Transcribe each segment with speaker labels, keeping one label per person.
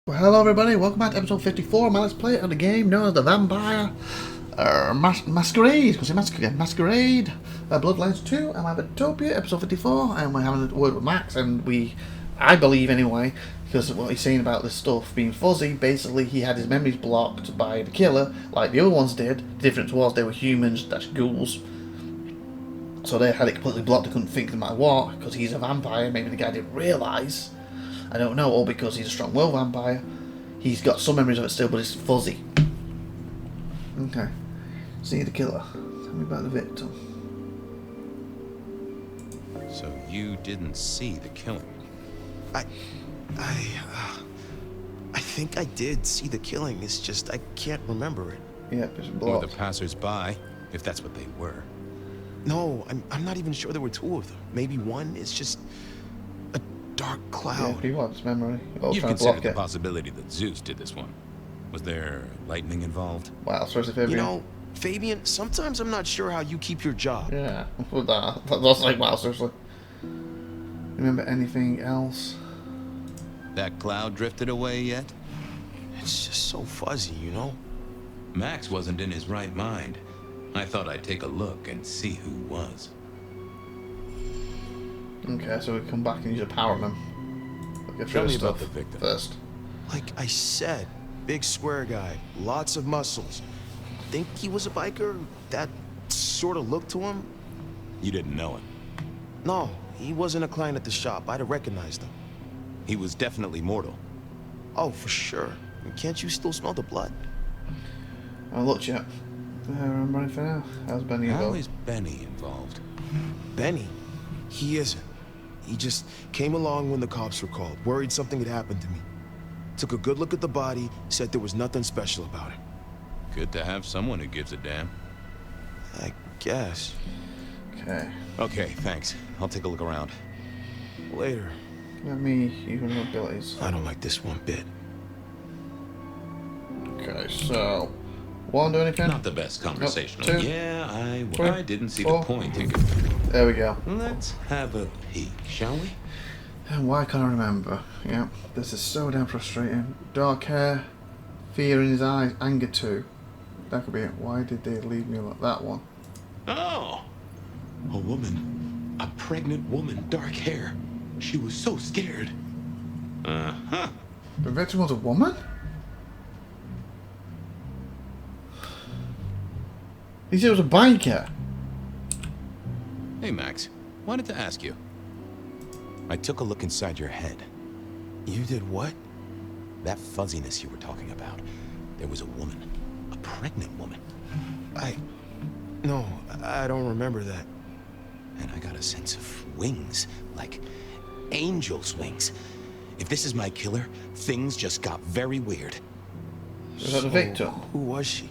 Speaker 1: Well, hello everybody, welcome back to episode 54 of my Let's Play of the game known as the Vampire Masquerade, Masquerade Bloodlines 2, and IVATOPIA, episode 54, and we're having a word with Max, and I believe anyway, because of what he's saying about this stuff being fuzzy, basically he had his memories blocked by the killer, like the other ones did. The difference was they were humans, that's ghouls, so they had it completely blocked, they couldn't think no matter what, because he's a vampire. Maybe the guy didn't realise, I don't know, or because he's a strong-willed vampire. He's got some memories of it still, but it's fuzzy. Okay. See the killer. Tell me about the victim.
Speaker 2: So you didn't see the killing?
Speaker 3: I think I did see the killing. It's just I can't remember it.
Speaker 1: Yep, it's
Speaker 2: Or
Speaker 1: blocked.
Speaker 2: the passers-by, if that's what they were.
Speaker 3: No, I'm not even sure there were two of them. Maybe one is just a dark
Speaker 1: Yeah,
Speaker 3: cloud.
Speaker 1: he wants memory.
Speaker 2: You've
Speaker 1: Trying to
Speaker 2: considered
Speaker 1: block
Speaker 2: the
Speaker 1: it.
Speaker 2: possibility that Zeus did this one. Was there lightning involved?
Speaker 1: Wow, so it's a Fabian.
Speaker 3: You know, Fabian, sometimes I'm not sure how you keep your job.
Speaker 1: Yeah, with that's like, wow, seriously. Remember anything else?
Speaker 2: That cloud drifted away yet?
Speaker 3: It's just so fuzzy, you know?
Speaker 2: Max wasn't in his right mind. I thought I'd take a look and see who was.
Speaker 1: Okay, so we come back and use a power man. Get
Speaker 2: Tell
Speaker 1: through
Speaker 2: me
Speaker 1: the
Speaker 2: about
Speaker 1: stuff
Speaker 2: the victim.
Speaker 1: first.
Speaker 3: Like I said, big square guy, lots of muscles. Think he was a biker? That sort of look to him?
Speaker 2: You didn't know him.
Speaker 3: No, he wasn't a client at the shop. I'd have recognized him.
Speaker 2: He was definitely mortal.
Speaker 3: Oh, for sure. Can't you still smell the blood?
Speaker 1: I looked yet. Remember anything else? How's Benny
Speaker 2: How
Speaker 1: involved?
Speaker 2: is Benny involved?
Speaker 3: Benny? He isn't. He just came along when the cops were called, worried something had happened to me. Took a good look at the body, said there was nothing special about it.
Speaker 2: Good to have someone who gives a damn.
Speaker 3: I guess.
Speaker 1: Okay.
Speaker 2: Okay, thanks. I'll take a look around.
Speaker 3: Later.
Speaker 1: Let me use my abilities.
Speaker 3: I don't like this one bit.
Speaker 1: Okay, so one, do anything?
Speaker 2: Not the best conversational.
Speaker 1: Nope. Two.
Speaker 2: Yeah,
Speaker 1: Three.
Speaker 2: I didn't see
Speaker 1: Four.
Speaker 2: the point in.
Speaker 1: There we go.
Speaker 2: Let's have a peek, shall we?
Speaker 1: And why can't I remember? Yeah, this is so damn frustrating. Dark hair, fear in his eyes, anger too. That could be it. Why did they leave me like that one?
Speaker 2: Oh! A woman. A pregnant woman, dark hair. She was so scared. Uh-huh.
Speaker 1: The victim was a woman? He said it was a biker.
Speaker 2: Hey, Max. Wanted to ask you. I took a look inside your head.
Speaker 3: You did what?
Speaker 2: That fuzziness you were talking about. There was a woman. A pregnant woman.
Speaker 3: No, I don't remember that.
Speaker 2: And I got a sense of wings. Like angel's wings. If this is my killer, things just got very weird.
Speaker 1: Was that the victim?
Speaker 3: Who was she?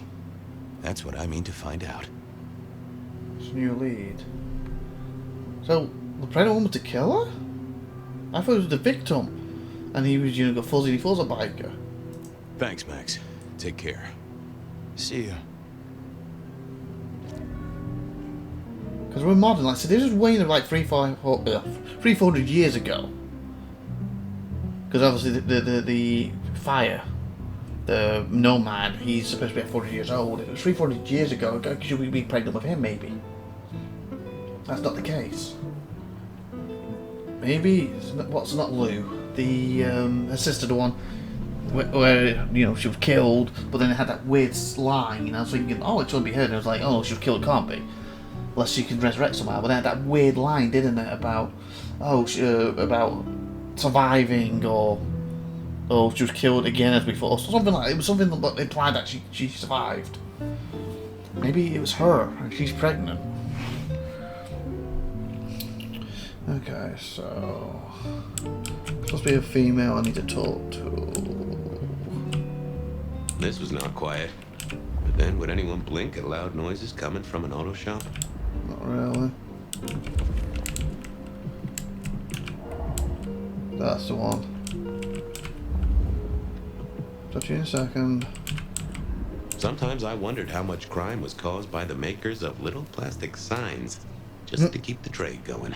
Speaker 2: That's what I mean to find out.
Speaker 1: It's a new lead. So, the pregnant woman was the killer? I thought it was the victim. And he was, got fuzzy, he was a biker.
Speaker 2: Thanks, Max. Take care.
Speaker 3: See ya.
Speaker 1: Because we're modern, like, so this is way of like 300-400 years ago. Because obviously the fire, the nomad, he's supposed to be 400 years old. If it was 300 years ago, should we be pregnant with him, maybe? That's not the case. Maybe, what's not Lou? Her sister, the one where she was killed, but then it had that weird line, and I was thinking, oh, it's going to be her, and I was like, oh, she was killed, it can't be. Unless she can resurrect somehow, but then it had that weird line, didn't it, about, about surviving, or she was killed again as before, or something like that. It was something that implied that she survived. Maybe it was her, and she's pregnant. Okay, so supposed to be a female I need to talk to.
Speaker 4: This was not quiet. But then, would anyone blink at loud noises coming from an auto shop?
Speaker 1: Not really. That's the one. Touch you in a second.
Speaker 4: Sometimes I wondered how much crime was caused by the makers of little plastic signs, just to keep the trade going.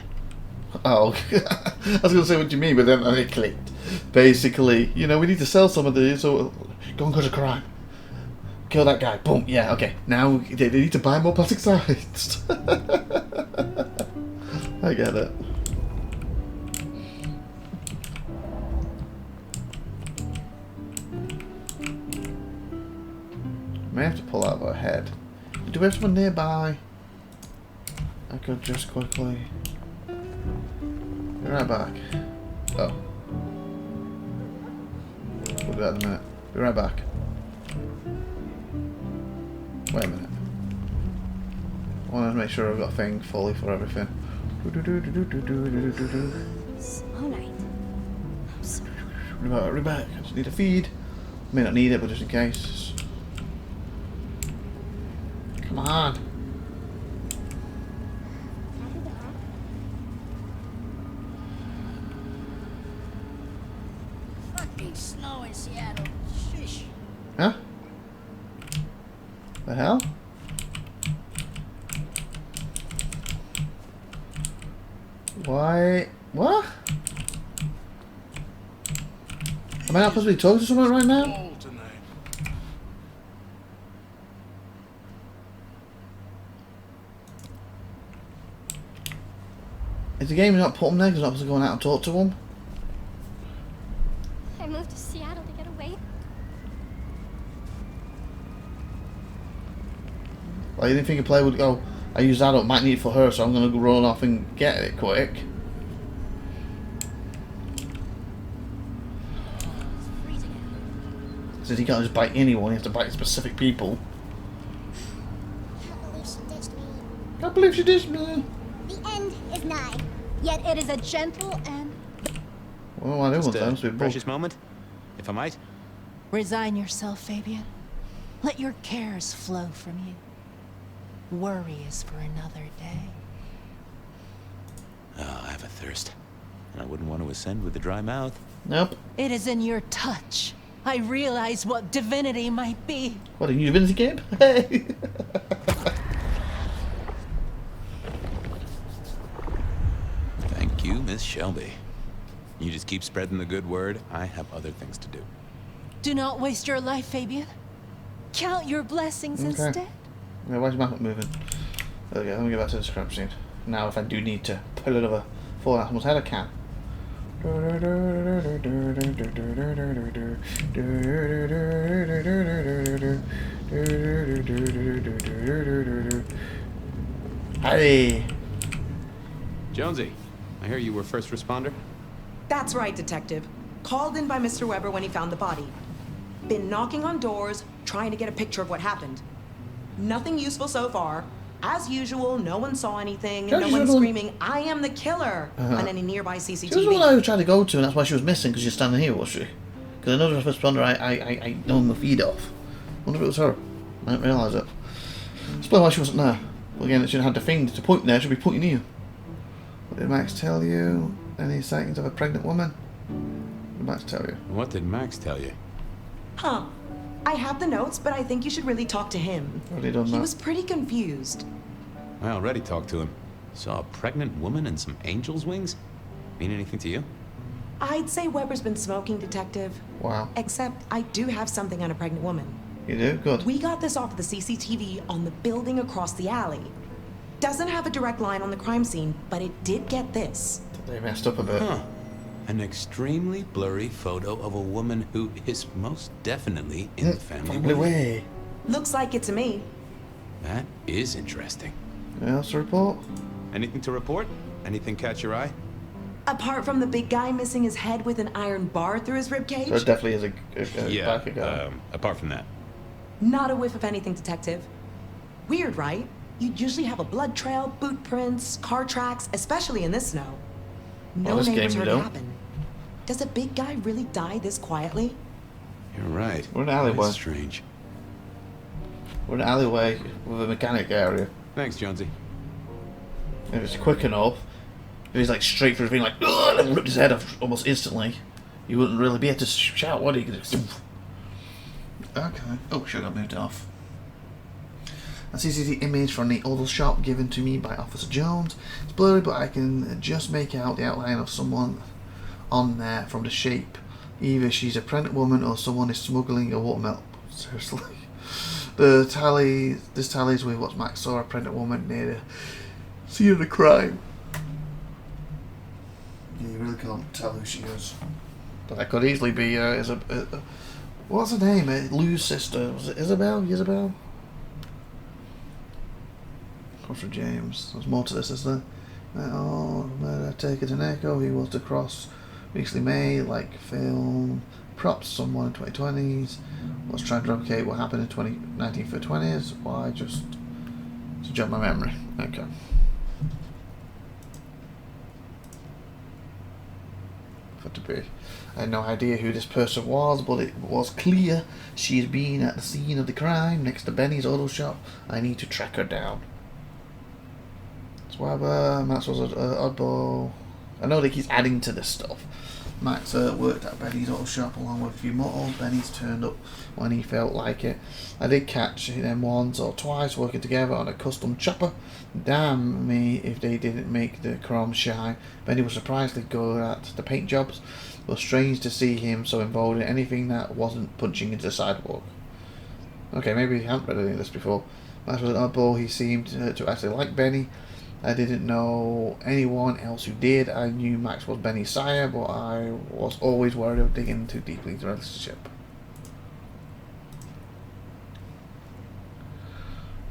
Speaker 1: Oh, I was going to say what you mean, but then it clicked. Basically, you know, we need to sell some of these, so go and cause a crime. Kill that guy. Boom. Yeah, okay. Now they need to buy more plastic signs. I get it. May have to pull out our head. Do we have someone nearby? I could just quickly. Be right back. Oh. We'll do that in a minute. Be right back. Wait a minute. I want to make sure I've got a thing fully for everything.
Speaker 5: Slow night.
Speaker 1: Be back. I just need a feed. May not need it, but just in case. Come on.
Speaker 5: Fucking snow in Seattle. Shish.
Speaker 1: Huh? The hell? Why? What? Am I not supposed to be talking to someone right now? Is the game not put them there because I'm not supposed to go out and talk to them?
Speaker 5: I moved to Seattle to get away.
Speaker 1: Like, you didn't think a player would go, I use that up, might need it for her, so I'm going to run off and get it quick.
Speaker 5: It's freezing out.
Speaker 1: Since he can't just bite anyone, he has to bite specific people.
Speaker 5: Can't believe she ditched me.
Speaker 1: Can't believe she ditched me.
Speaker 5: The end is nigh. Yet it is a gentle end.
Speaker 1: Well, I do want them to be both.
Speaker 2: Precious moment, if I might.
Speaker 6: Resign yourself, Fabian. Let your cares flow from you. Worry is for another day.
Speaker 2: Oh, I have a thirst. And I wouldn't want to ascend with a dry mouth.
Speaker 1: Nope.
Speaker 6: It is in your touch. I realize what divinity might be.
Speaker 1: What, a new divinity game? Hey!
Speaker 2: Thank you, Miss Shelby. You just keep spreading the good word. I have other things to do.
Speaker 6: Do not waste your life, Fabian. Count your blessings
Speaker 1: Okay.
Speaker 6: instead.
Speaker 1: Yeah, why's the map not moving? There we go, let me get back to the scrap scene. Now, if I do need to pull it over, fall out someone's head, I can. Hey!
Speaker 4: Jonesy, I hear you were first responder?
Speaker 7: That's right, Detective. Called in by Mr. Weber when he found the body. Been knocking on doors, trying to get a picture of what happened. Nothing useful so far. As usual, no one saw anything, and no one screaming, "I am the killer," on any nearby
Speaker 1: She was the
Speaker 7: CCTV.
Speaker 1: one I was trying to go to, and that's why she was missing, because she's standing here, was she? Because I know the first responder I know the feed off. I wonder if it was her. I didn't realise it. Explain why she wasn't there. Well, again, she had the thing to point there, she'd be pointing here. What did Max tell you? Any sightings of a pregnant woman? What did Max tell you?
Speaker 4: What did Max tell you?
Speaker 7: Huh. I have the notes, but I think you should really talk to him.
Speaker 1: Already done
Speaker 7: He
Speaker 1: that.
Speaker 7: was pretty confused.
Speaker 4: I already talked to him. Saw a pregnant woman and some angel's wings? Mean anything to you?
Speaker 7: I'd say Weber's been smoking, Detective.
Speaker 1: Wow.
Speaker 7: Except I do have something on a pregnant woman.
Speaker 1: You do? Good.
Speaker 7: We got this off of the CCTV on the building across the alley. Doesn't have a direct line on the crime scene, but it did get this.
Speaker 1: They messed up a bit.
Speaker 4: Huh. An extremely blurry photo of a woman who is most definitely in the family
Speaker 1: Family
Speaker 4: way.
Speaker 1: way.
Speaker 7: Looks like it to me.
Speaker 4: That is interesting.
Speaker 1: Anything else to report?
Speaker 4: Anything to report? Anything catch your eye?
Speaker 7: Apart from the big guy missing his head with an iron bar through his ribcage,
Speaker 1: So it definitely is a biker guy.
Speaker 4: Apart from that.
Speaker 7: not a whiff of anything, Detective. Weird, right? You'd usually have a blood trail, boot prints, car tracks, especially in this snow. No
Speaker 1: this
Speaker 7: neighbors
Speaker 1: game you
Speaker 7: heard it
Speaker 1: don't.
Speaker 7: happen. Does a big guy really die this quietly?
Speaker 4: You're right.
Speaker 1: We're in an alleyway.
Speaker 4: That's strange.
Speaker 1: We're in an alleyway with a mechanic area.
Speaker 4: Thanks, Jonesy.
Speaker 1: If it's quick enough, if he's like straight through the thing, like, "Ugh," and ripped his head off almost instantly, you wouldn't really be able to shout, would he? 'Cause it's- Okay. Oh, shit, I moved it off. A CCTV image from the auto shop given to me by Officer Jones. It's blurry, but I can just make out the outline of someone on there from the shape. Either she's a pregnant woman or someone is smuggling a watermelon. Seriously. This tallies with what Max saw, a pregnant woman near the scene of the crime. Yeah, you really can't tell who she is. But that could easily be what's her name? Lou's sister. Was it Isabel? Isabel? Comes from James. There's more to this, is there? Murder taken an echo. He was to cross recently made, like film props, someone in 2020s. Was trying to replicate what happened in 2019 for 20s. Why just to jog my memory? Okay. For to be. I had no idea who this person was, but it was clear she had been at the scene of the crime next to Benny's auto shop. I need to track her down. Swabber, Max was an oddball. I know that he's adding to this stuff. Max worked at Benny's auto shop along with a few models. Benny's turned up when he felt like it. I did catch them once or twice working together on a custom chopper. Damn me if they didn't make the chrome shine. Benny was surprisingly good at the paint jobs. It was strange to see him so involved in anything that wasn't punching into the sidewalk. Okay, maybe he hadn't read any of this before. Max was an oddball. He seemed to actually like Benny. I didn't know anyone else who did. I knew Max was Benny's sire, but I was always worried of digging too deeply into the relationship.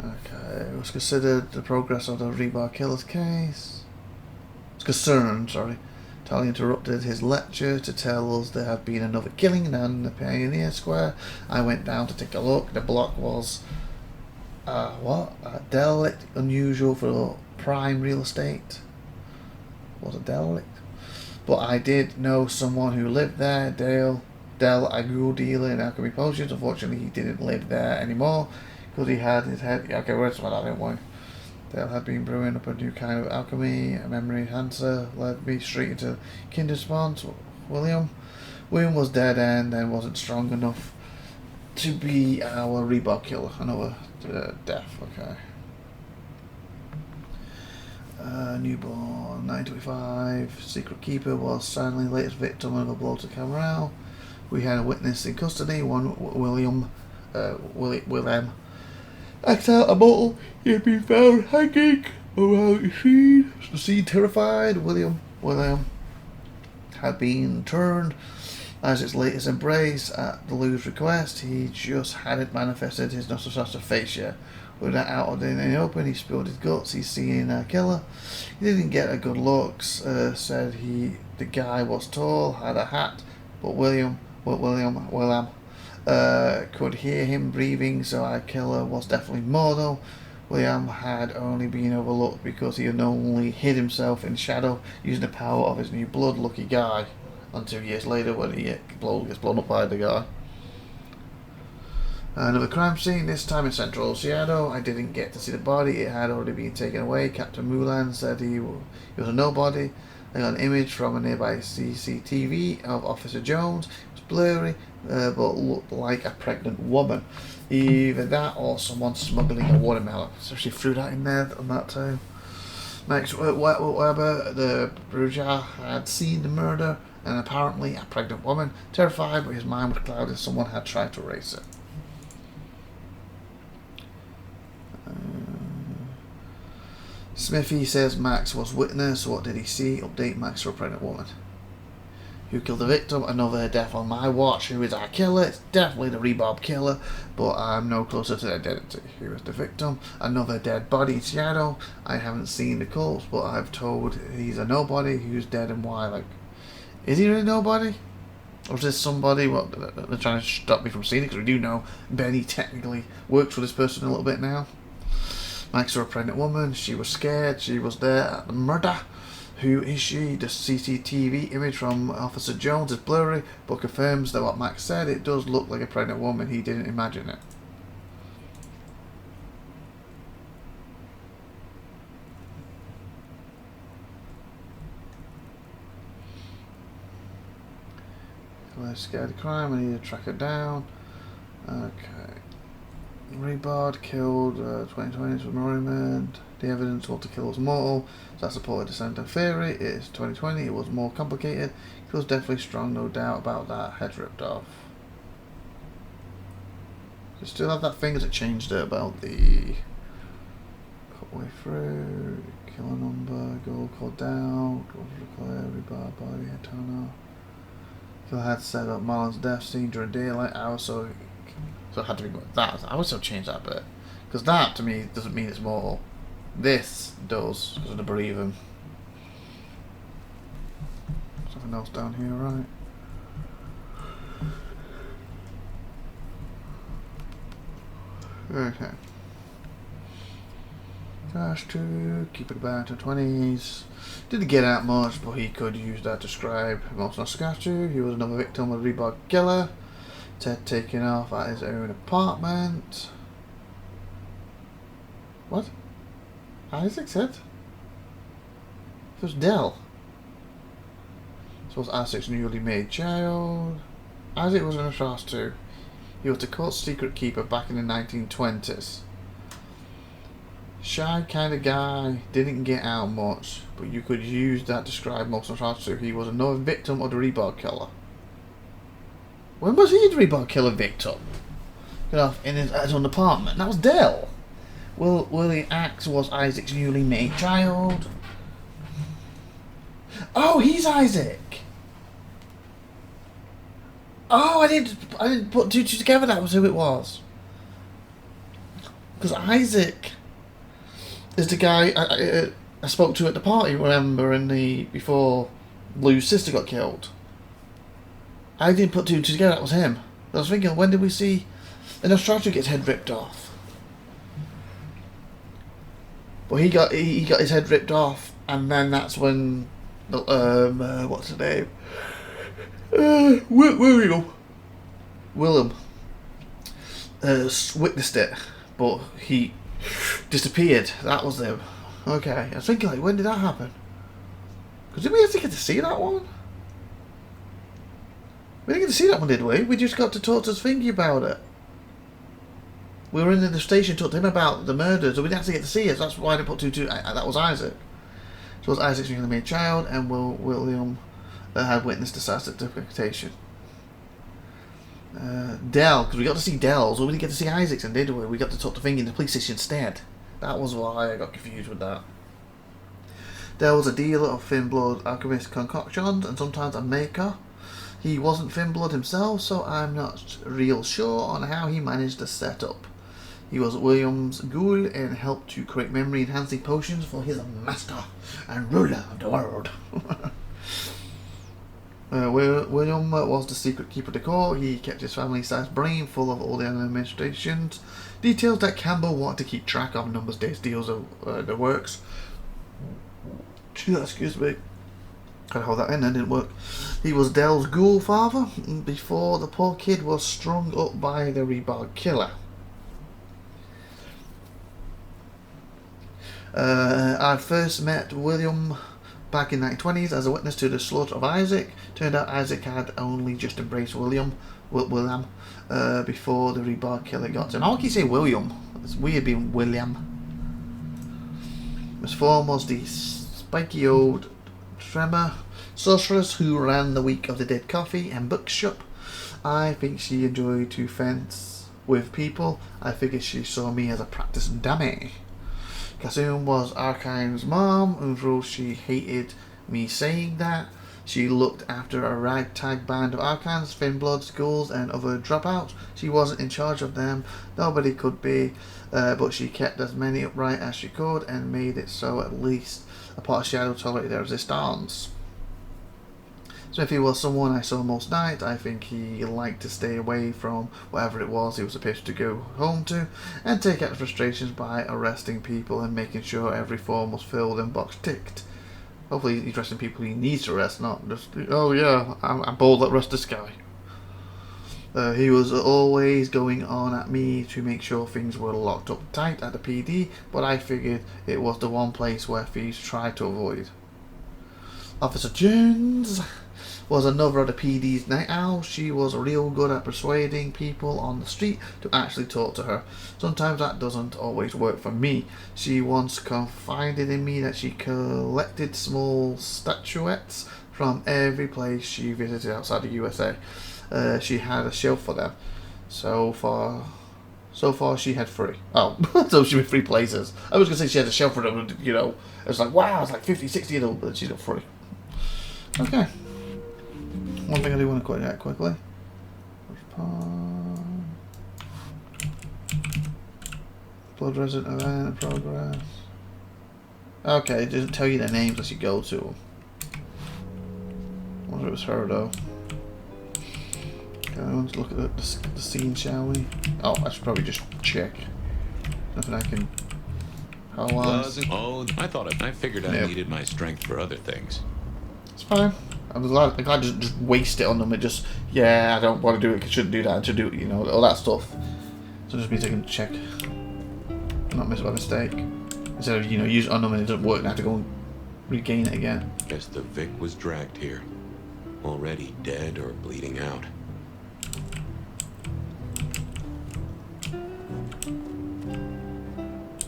Speaker 1: Okay, it was considered the progress of the Rebar Killer's case. It's concerned, sorry. Tally interrupted his lecture to tell us there had been another killing down the Pioneer Square. I went down to take a look. The block was derelict, unusual for prime real estate. Was it derelict? But I did know someone who lived there, Dell, a ghoul dealer in alchemy potions. Unfortunately, he didn't live there anymore because he had his head. Okay, where's my dad? Why? Dale had been brewing up a new kind of alchemy. A memory enhancer led me straight into kindred spawns. William was dead and wasn't strong enough to be our Rebar Killer. Another death. Okay. Newborn 925. Secret Keeper was sadly the latest victim of a blow to Cameron. We had a witness in custody. One William acted out a bottle. He had been found hanging around the scene. Terrified, William had been turned as its latest embrace at the Lou's request. He just hadn't manifested his Nosferatu face yet. With that out in the open, he spilled his guts. He's seen a killer. He didn't get a good looks. Said the guy was tall, had a hat, but William could hear him breathing, so our killer was definitely mortal. William had only been overlooked because he had only hid himself in shadow using the power of his new blood. Lucky guy. Until years later when he gets blown up by the guy. Another crime scene, this time in central Seattle. I didn't get to see the body. It had already been taken away. Captain Mulan said he was a nobody. I got an image from a nearby CCTV of Officer Jones. It was blurry, but looked like a pregnant woman. Either that or someone smuggling a watermelon. So she threw that in there on that time. Max Weber, the Bruja, had seen the murder and apparently a pregnant woman. Terrified, but his mind was clouded. Someone had tried to erase it. Smithy says Max was witness. What did he see? Update: Max for a pregnant woman. Who killed the victim? Another death on my watch. Who is our killer? It's definitely the Rebar Killer, but I'm no closer to the identity. Who is the victim? Another dead body in Seattle. I haven't seen the corpse, but I've told he's a nobody. Who's dead and why? Like, is he really nobody? Or is this somebody? Well, they're trying to stop me from seeing it because we do know Benny technically works for this person a little bit now. Max saw a pregnant woman. She was scared. She was there at the murder. Who is she? The CCTV image from Officer Jones is blurry, but confirms that what Max said. It does look like a pregnant woman. He didn't imagine it. Let's get the crime. I need to track it down. Okay. Rebard killed 2020 submarine. The evidence was to kill was mortal, so that supported the center theory. It is 2020, it was more complicated. It was definitely strong, no doubt about that. Head ripped off. You still have that thing as it changed it about the cut way through, killer number, goal called down, Rebard body, head turn off. Kill had set up Marlon's death scene during daylight hours, so it had to be that. I would still change that bit, because that to me doesn't mean it's mortal. This does, because of the breathing. Something else down here, right? Okay. Crash 2, keep it back to 20s. Didn't get out much, but he could use that to describe most Nosferatu. He was another victim of the Rebard killer. Ted taken off at his own apartment. What? Isaac said? It was Dell. This was Isaac's newly made child. Isaac was an Nosferatu. He was the court's secret keeper back in the 1920s. Shy kind of guy, didn't get out much, but you could use that to describe most Nosferatu. He was another victim of the Rebard killer. When was he the Rebard killer victim? Got off in his own apartment. That was Dell. Willie Axe was Isaac's newly made child. Oh, he's Isaac. Oh, I didn't put two together. That was who it was. Because Isaac is the guy I spoke to at the party. Remember, before Lou's sister got killed. I didn't put two and two together. That was him. I was thinking, when did we see an Nosferatu gets head ripped off? But he got his head ripped off, and then that's when what's his name? William witnessed it, but he disappeared. That was him. Okay, I was thinking, like, when did that happen? Because did we actually get to see that one? We didn't get to see that one, did we? We just got to talk to Thingy about it. We were in the station, talked to him about the murders, so we didn't actually get to see it. So that's why I didn't put two. That was Isaac. So it was Isaac's newly made child, and William had witnessed the assassin's decapitation. Dell, because we got to see Dell's, or we didn't get to see Isaac's, and did we? We got to talk to Thingy in the police station instead. That was why I got confused with that. Dell was a dealer of thin blood alchemist concoctions, and sometimes a maker. He wasn't thin blood himself, so I'm not real sure on how he managed the setup. He was William's ghoul and helped to create memory-enhancing potions for his master and ruler of the world. William was the secret keeper of the court. He kept his family-sized brain full of all the administrations, details that Campbell wanted to keep track of, numbers, dates, deals, of the works. Excuse me. Tried to hold that in, that didn't work. He was Dell's ghoul father before the poor kid was strung up by the Rebard killer. I first met William back in the 1920s as a witness to the slaughter of Isaac. Turned out Isaac had only just embraced William before the Rebard killer got to him. I keep saying William. It's weird being William. His form was the spiky old Tremor sorceress who ran the Week of the Dead coffee and bookshop. I think she enjoyed to fence with people. I figured she saw me as a practicing dummy. Kasum was Archine's mom, although she hated me saying that. She looked after a ragtag band of Archines, Thin-Bloods, ghouls and other dropouts. She wasn't in charge of them, nobody could be, but she kept as many upright as she could and made it so at least a part of Shadow tolerated their resistance. So if he was someone I saw most nights, I think he liked to stay away from whatever it was he was supposed to go home to, and take out the frustrations by arresting people and making sure every form was filled and box ticked. Hopefully he's arresting people he needs to arrest, not just, oh yeah, I'm bold, let's arrest this guy. He was always going on at me to make sure things were locked up tight at the PD, but I figured it was the one place where thieves try to avoid. Officer Jones was another of the PD's night owls. She was real good at persuading people on the street to actually talk to her. Sometimes that doesn't always work for me. She once confided in me that she collected small statuettes from every place she visited outside the USA. She had a shelf for them. So far she had 3. Oh, so she had 3 places. I was going to say she had a shelf for them, you know. It was like, wow, it's like 50, 60 of them, but she's got 3. Okay. One thing I do want to quit out quickly. Blood resident event in progress. Okay, it doesn't tell you their names as you go to them. I wonder if it was her though. Okay, let's look at the scene, shall we? Oh, I should probably just check. Nothing I can. How long?
Speaker 4: I figured I needed my strength for other things.
Speaker 1: It's fine. I'm glad I just waste it on them. It just, yeah, I don't want to do it. I shouldn't do that. I should do it, you know, all that stuff. So just means I can check. Not miss by mistake. Instead of, you know, use it on them and it doesn't work, and I have to go and regain it again.
Speaker 4: Guess the Vic was dragged here. Already dead or bleeding out.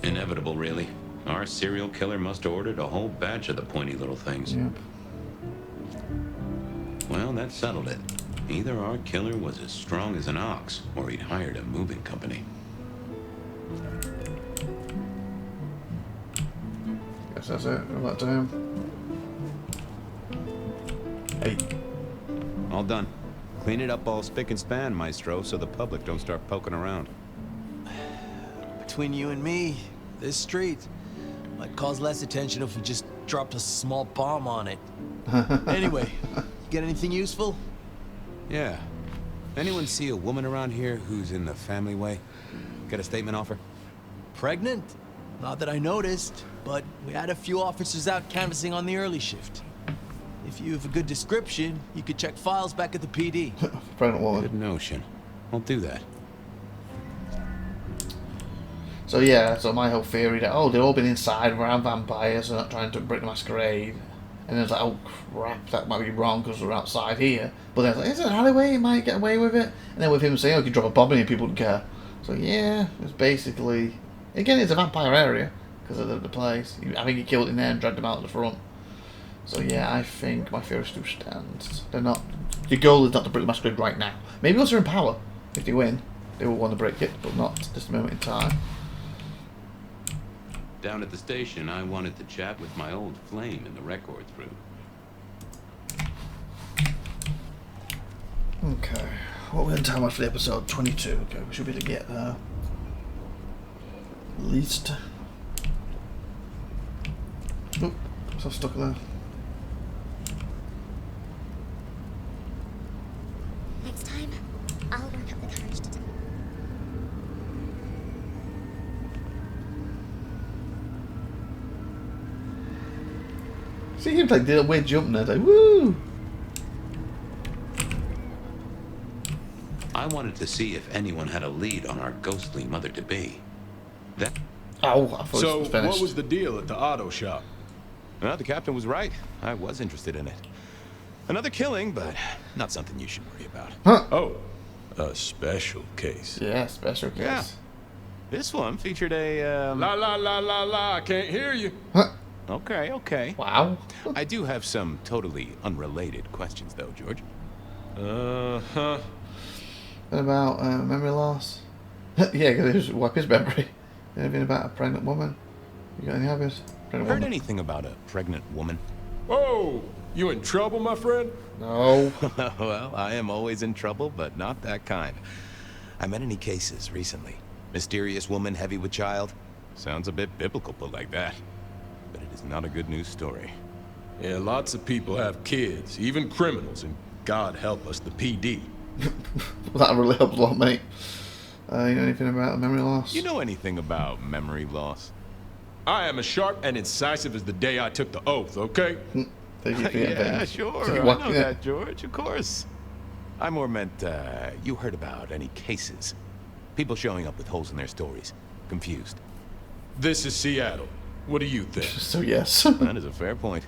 Speaker 4: Inevitable, really. Our serial killer must have ordered a whole batch of the pointy little things.
Speaker 1: Yep.
Speaker 4: Well, that settled it. Either our killer was as strong as an ox, or he'd hired a moving company.
Speaker 1: Guess that's it. All that time. Hey.
Speaker 8: All done. Clean it up all spick and span, Maestro, so the public don't start poking around.
Speaker 9: Between you and me, this street might cause less attention if we just dropped a small bomb on it. Anyway, you get anything useful?
Speaker 8: Yeah. Anyone see a woman around here who's in the family way? Get a statement off her?
Speaker 9: Pregnant? Not that I noticed, but we had a few officers out canvassing on the early shift. If you have a good description, you could check files back at the PD.
Speaker 1: Pregnant woman.
Speaker 8: Good notion. I'll do that.
Speaker 1: So yeah, so my whole theory that, oh, they've all been inside around vampires, they're not trying to break the masquerade. And then it's like, oh crap, that might be wrong because we're outside here. But then it's like, is it an alleyway? You might get away with it. And then with him saying, oh, you can drop a bomb in here, people don't care. So yeah, it's basically, again, it's a vampire area because of the place. I think he killed in there and dragged them out at the front. So yeah, I think my theory still stands. They're not, your goal is not to break the masquerade right now. Maybe once they're in power, if they win, they will want to break it, but not at this moment in time.
Speaker 4: Down at the station, I wanted to chat with my old flame in the records room.
Speaker 1: Okay, what we're going to time out for the episode? 22. Okay, we should be able to get there. At least. Oop, so stuck there.
Speaker 5: Next time, I'll work up the courage to.
Speaker 1: See him like did a weird jump there, like woo!
Speaker 4: I wanted to see if anyone had a lead on our ghostly mother-to-be. That.
Speaker 1: Oh, I thought
Speaker 3: So,
Speaker 1: it was finished.
Speaker 3: what was the deal at the auto shop?
Speaker 8: Well, the captain was right. I was interested in it. Another killing, but not something you should worry about.
Speaker 1: Huh?
Speaker 3: Oh, a special case.
Speaker 1: Yeah, special case.
Speaker 8: Yeah. This one featured a,
Speaker 3: La la la la la, I can't hear you.
Speaker 1: Huh?
Speaker 8: Okay, okay.
Speaker 1: Wow.
Speaker 8: I do have some totally unrelated questions, though, George.
Speaker 3: Uh-huh.
Speaker 1: What about memory loss? Yeah, because it was wipe his memory. Anything about a pregnant woman? You got any others? Pregnant
Speaker 8: Heard
Speaker 1: woman?
Speaker 8: anything about a pregnant woman?
Speaker 3: Whoa, you in trouble, my friend?
Speaker 1: No.
Speaker 8: Well, I am always in trouble, but not that kind. I met any cases recently. Mysterious woman heavy with child? Sounds a bit biblical put like that. But it is not a good news story.
Speaker 3: Yeah, lots of people have kids, even criminals, and God help us, the PD.
Speaker 1: That really helped a lot, mate. You know anything about memory loss?
Speaker 8: You know anything about memory loss?
Speaker 3: I am as sharp and incisive as the day I took the oath, okay?
Speaker 1: Thank you for your
Speaker 8: Yeah,
Speaker 1: advantage.
Speaker 8: sure.
Speaker 1: Take
Speaker 8: I
Speaker 1: it
Speaker 8: know
Speaker 1: one-
Speaker 8: that, George, of course. I more meant, you heard about any cases. People showing up with holes in their stories. Confused.
Speaker 3: This is Seattle. What do you think?
Speaker 1: So yes.
Speaker 8: That is a fair point.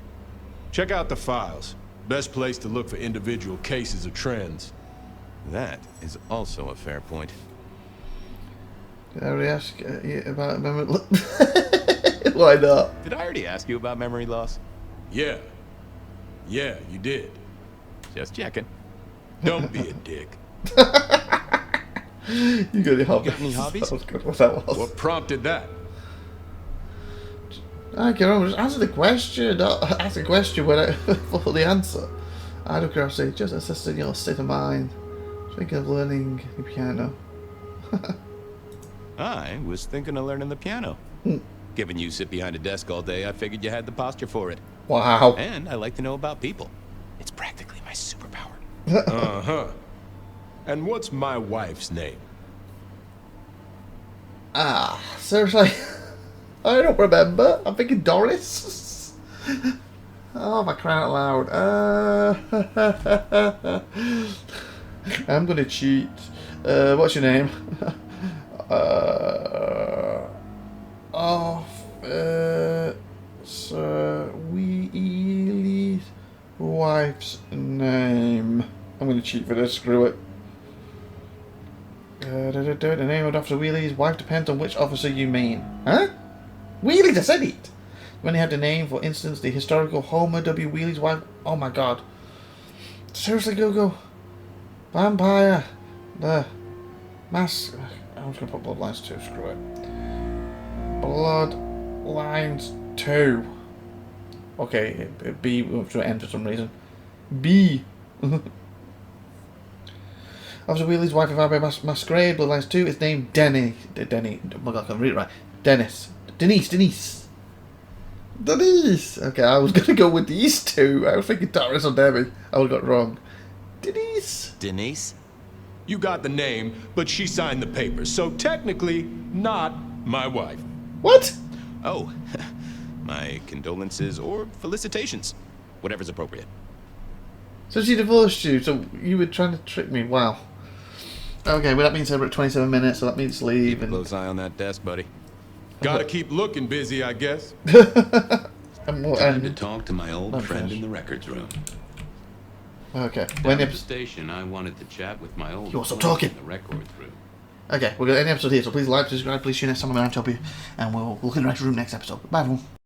Speaker 3: Check out the files. Best place to look for individual cases or trends.
Speaker 8: That is also a fair point.
Speaker 1: Did I already ask you about memory? Why not?
Speaker 8: Did I already ask you about memory loss?
Speaker 3: Yeah. Yeah, you did.
Speaker 8: Just checking.
Speaker 3: Don't be a dick.
Speaker 1: You got any hobbies?
Speaker 8: got any hobbies?
Speaker 1: That was good. What that was.
Speaker 3: What prompted that?
Speaker 1: I can't remember. Just answer the question. Don't ask the question when I for the answer. Out of curiosity, just assisting your state of mind. Thinking of learning the piano.
Speaker 8: I was thinking of learning the piano. Given you sit behind a desk all day, I figured you had the posture for it.
Speaker 1: Wow.
Speaker 8: And I like to know about people. It's practically my superpower.
Speaker 3: Uh-huh. And what's my wife's name?
Speaker 1: Seriously? I don't remember. I'm thinking Doris. Oh, my crying out loud. I'm gonna cheat. What's your name? Sir Wheelie's wife's name. I'm gonna cheat for this. Screw it. The name of Officer Wheelie's wife depends on which officer you mean. Huh? Wheelie's, I said it! When they have the name, for instance, the historical Homer W. Wheelie's wife. Oh my god. Seriously, Google. Vampire. The mask. I'm just gonna put Bloodlines 2, screw it. Bloodlines 2. Okay, B went to end for some reason. B. Officer Wheelie's wife of Vampire Masquerade Bloodlines 2 is named Denny. Oh my god, I can read it right. Dennis. Denise. Okay, I was gonna go with these two. I was thinking Doris or Debbie. I would have got it wrong. Denise.
Speaker 3: You got the name, but she signed the papers, so technically not my wife.
Speaker 1: What?
Speaker 8: Oh, my condolences or felicitations. Whatever's appropriate.
Speaker 1: So she divorced you, so you were trying to trick me. Wow. Okay, well that means we're at 27 minutes, so that means leave.
Speaker 8: Keep a close eye on that desk, buddy.
Speaker 3: Gotta keep looking busy, I guess.
Speaker 4: Time to talk to my old friend in the records room.
Speaker 1: Okay.
Speaker 4: Down at the station, I wanted to chat with my old
Speaker 1: You stop
Speaker 4: friend
Speaker 1: talking.
Speaker 4: in the records room.
Speaker 1: Okay, we're going to end the episode here, so please like, subscribe, please tune next time on IVATOPIA, and we'll look in the next room next episode. Bye everyone.